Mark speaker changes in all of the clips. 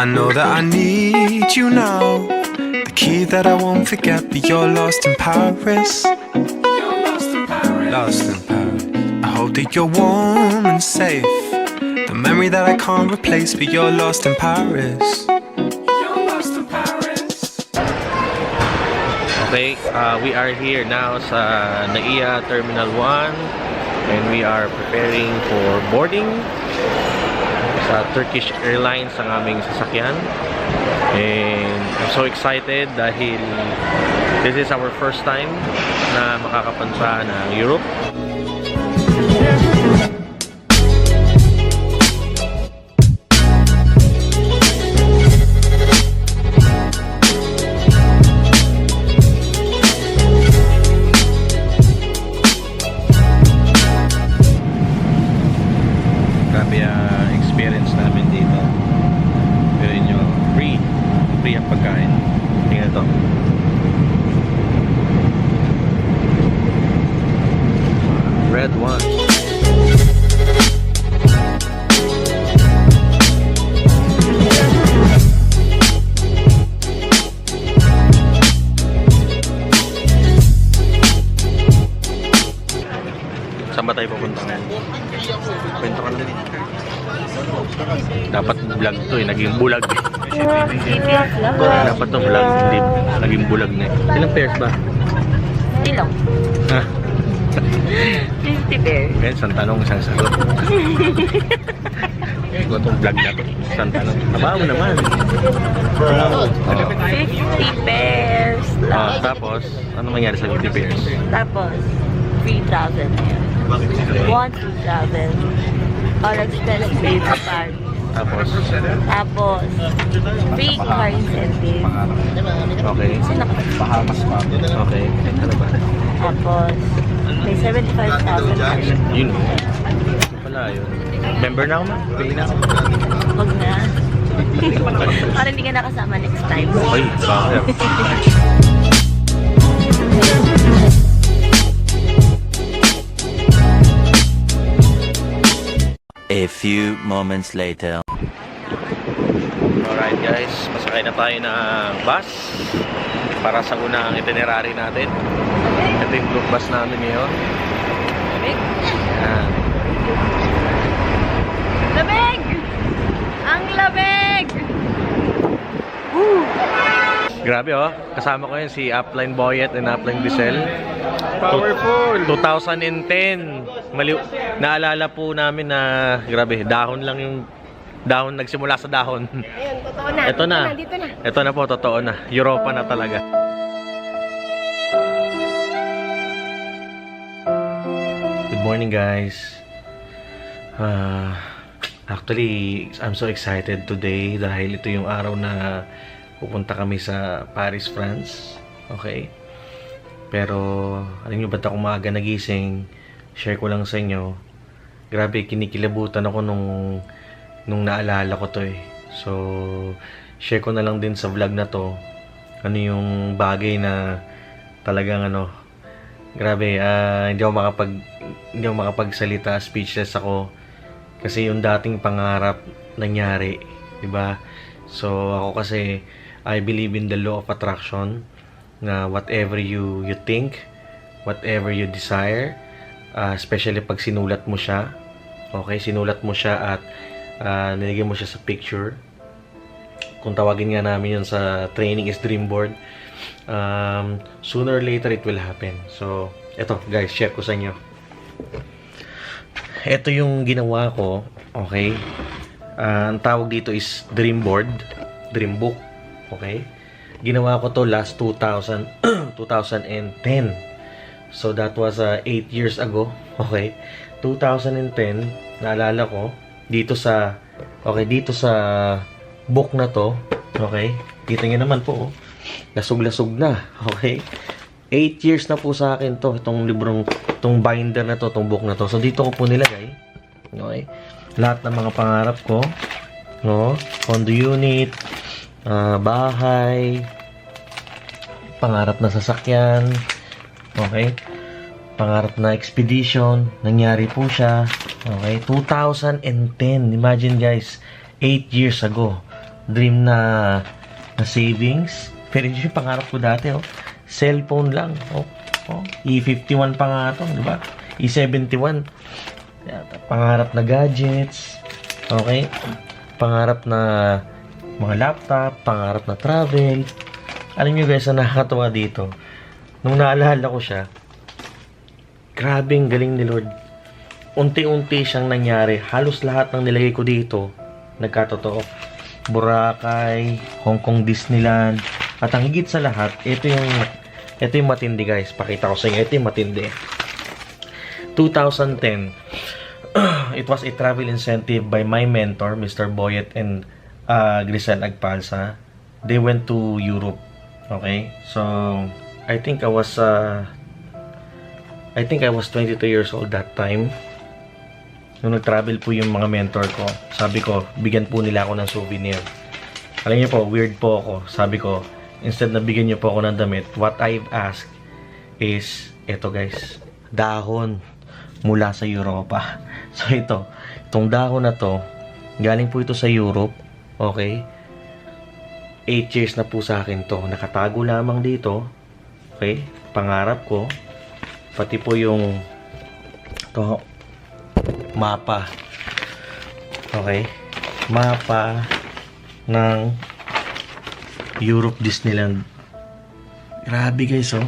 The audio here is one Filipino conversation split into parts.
Speaker 1: I know that I need you now. The key that I won't forget, but you're lost in Paris. Lost in Paris. I hope that you're warm and safe. The memory that I can't replace, but you're lost in Paris.
Speaker 2: Okay, we are here now sa NAIA Terminal 1 and we are preparing for boarding sa Turkish Airlines ang aming sasakyan. And I'm so excited dahil this is our first time na makakapunta ng Europe. Grabe ang experience namin dito. Pero nyo, free ang pagkain. Tingnan ito. Red one. Saan ba tayo pupunta ngayon? Kwento ka na. Dapat vlog to eh, naging bulag eh. Dapat to vlog, hindi naging bulag na eh. Ilang pairs ba?
Speaker 3: Ilang?
Speaker 2: Ha?
Speaker 3: 50 pairs.
Speaker 2: Ngayon, isang tanong, isang sagot. Ito itong vlog na to. Isang tanong. Taba mo naman.
Speaker 3: 50 pairs lang.
Speaker 2: Tapos, ano mangyari sa 50 pairs?
Speaker 3: Tapos, free travel na yan. Want to travel. All expenses paid sa Paris.
Speaker 2: Tapos,
Speaker 3: free car incentive.
Speaker 2: okay.
Speaker 3: Bahamas pa.
Speaker 2: Okay. Ano ba?
Speaker 3: Tapos, may 75,000 cash.
Speaker 2: Yun. Wala yun. Member na ako ma? Pili na ako.
Speaker 3: Huwag na. Para hindi ka nakasama next time.
Speaker 2: Ay, bakit?
Speaker 4: A few moments later.
Speaker 2: Alright guys, masakay na tayo ng bus para sa unang itinerary natin. Ito yung group bus namin ngayon. Yan.
Speaker 3: Lamig! Ang lamig! Woo!
Speaker 2: Grabe oh, kasama ko yun si Upline Boyet and Upline Bisel.
Speaker 5: Powerful!
Speaker 2: 2010. Naalala po namin na grabe, dahon lang yung dahon, nagsimula sa dahon.
Speaker 3: Ayun, totoo na.
Speaker 2: Ito na.
Speaker 3: Dito na.
Speaker 2: Ito na po, totoo na. Europa na talaga. Good morning guys. Actually, I'm so excited today dahil ito yung araw na pupunta kami sa Paris, France. Okay? Pero, alam nyo, ba't ako maaga nagising? Share ko lang sa inyo. Grabe, kinikilabutan ako nung naalala ko to eh. So, share ko na lang din sa vlog na to. Ano yung bagay na talagang ano, grabe, hindi ako makapagsalita, speechless ako. Kasi yung dating pangarap nangyari, 'di ba? So, ako kasi I believe in the law of attraction na whatever you think, whatever you desire, especially pag sinulat mo siya, okay, sinulat mo siya at nilagay mo siya sa picture. Kung tawagin nga namin yun sa training is dream board, sooner or later it will happen. So, eto guys, share ko sa inyo. Ito yung ginawa ko, okay? Ang tawag dito is dream board, dream book, okay? Ginawa ko to last 2010. So that was 8 years ago, okay? 2010, naalala ko dito sa book na to, okay? Kita niyo naman po, lasog-lasog na, okay? 8 years na po sa akin to, itong librong, itong binder na to, itong book na to. So dito ko po nilagay, okay? Lahat ng mga pangarap ko, no? Condo unit, bahay, pangarap na sasakyan, okay? Pangarap na expedition, nangyari po siya, okay? 2010, imagine guys, 8 years ago, dream na savings. Pero yun yung pangarap ko dati, oh. Cellphone lang, oh. E51 pa nga to, di ba? E71. Pangarap na gadgets. Okay? Pangarap na mga laptop, pangarap na travel. Alam nyo guys, na nakakatawa dito. Nung naalala ko siya, grabing galing ni Lord. Unti-unti siyang nangyari. Halos lahat ng nilagay ko dito, nagkatotoo. Boracay, Hong Kong Disneyland, at ang higit sa lahat, ito yung matindi guys. Pakita ko sa inyo, ito yung matindi. 2010, it was a travel incentive by my mentor, Mr. Boyet and Grisel Agpalsa. They went to Europe. Okay? So, I think I was 22 years old that time. Nung nag-travel po yung mga mentor ko, sabi ko, bigyan po nila ako ng souvenir. Alam niyo po, weird po ako. Sabi ko, instead na bigyan niyo po ako ng damit, what I've asked is, eto guys, dahon mula sa Europa. So itong dahon na to, galing po ito sa Europe. Okay? 8 years na po sa akin to. Nakatago lamang dito. Okay? Pangarap ko, pati po yung to, mapa. Okay? Mapa ng Europe Disneyland. Grabe guys, oh.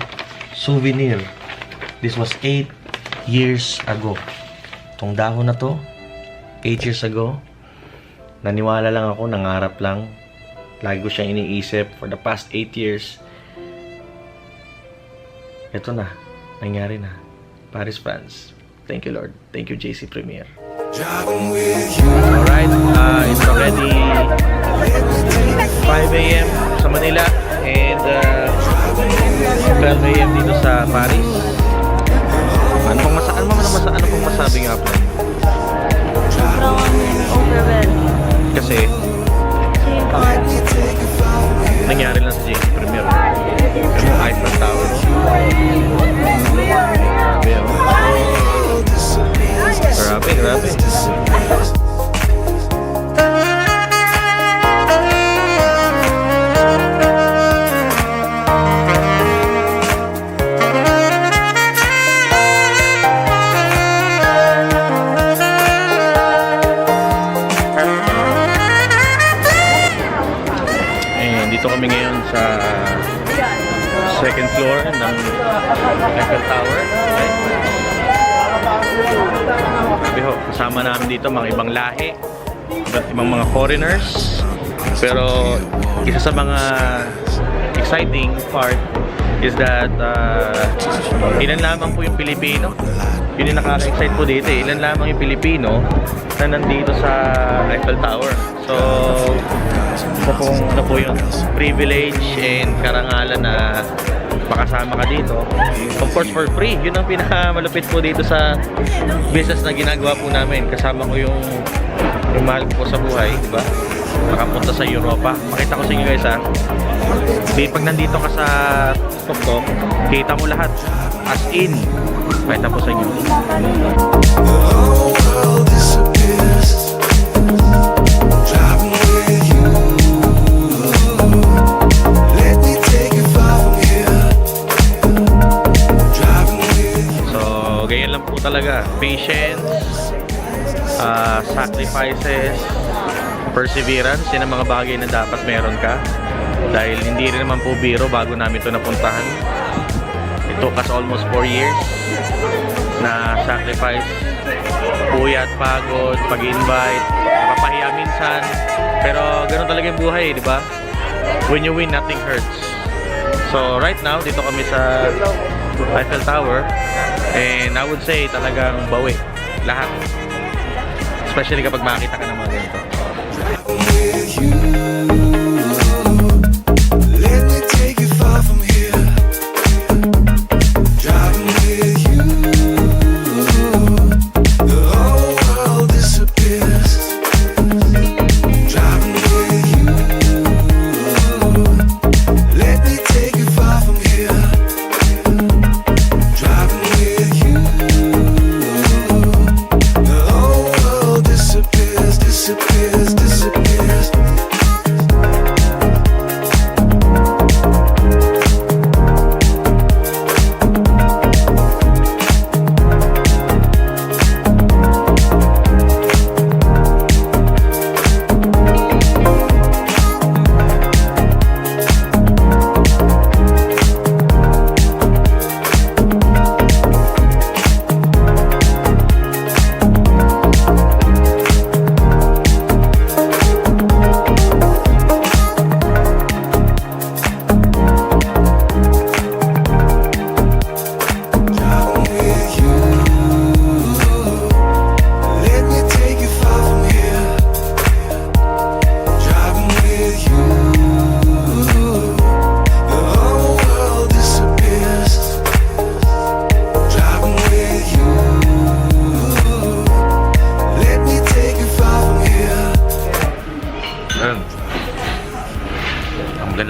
Speaker 2: Souvenir. This was 8 years ago. Itong dahon na to, 8 years ago. Naniwala lang ako, nangarap lang. Lagi ko siyang iniisip for the past 8 years. Ito na. Nangyari na. Paris, France. Thank you, Lord. Thank you, JC Premier. Alright, it's already 5 a.m. sa Manila and 12 a.m. dito sa Paris. Ano pong masabi nga po?
Speaker 3: Sobrang overwhelmed.
Speaker 2: Kasi nangyari lang sa JC Premier. Yung Eiffel Tower. Grabe. Dito kami ngayon sa second floor ng Eiffel Tower. Okay. Sabi ho, kasama namin dito mga ibang lahi, iba't ibang mga foreigners. Pero isa sa mga exciting part is that ilan lamang po yung Pilipino. Yun yung nakaka-excite po dito. Ilan lamang yung Pilipino na nandito sa Eiffel Tower. So, ano po yun, privilege and karangalan na makasama ka dito. Of course, for free. Yun ang pinakamalupit po dito sa business na ginagawa po namin. Kasama ko yung mahal ko po sa buhay, di ba? Nakapunta sa Europa. Makita ko sa inyo guys, ha. Pag nandito ka sa Tuktok, kita mo lahat. As in, makita po sa inyo. Ganyan lang po talaga. Patience, sacrifices, perseverance, yun ang mga bagay na dapat meron ka. Dahil hindi rin naman po biro bago namin ito napuntahan. It took us almost 4 years na sacrifice, puyat, pagod, pag-invite, nakapahiya minsan. Pero ganoon talaga yung buhay, di ba? When you win, nothing hurts. So right now, dito kami sa Eiffel Tower. And I would say talagang bawi lahat, especially kapag makita ka ng mga ganito.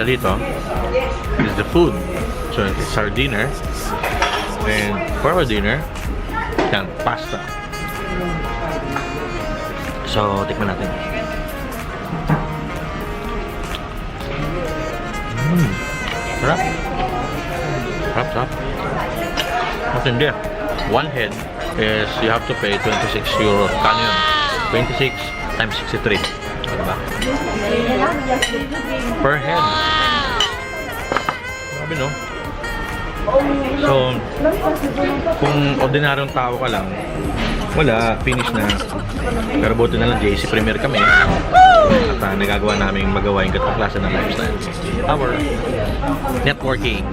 Speaker 2: maganda dito is the food. So, it's our dinner. And for our dinner, yan, pasta. So, tikman natin. Sarap. Sarap. Matindi. One head is you have to pay 26 euros. Kano yun? 26 times 63. Diba? Per head. Sabi no? So, kung ordinaryong tao ka lang, wala, finish na. Pero buti na lang JC Premier kami. At nagagawa namin magawa yung ganitong klase ng lifestyle. Our networking.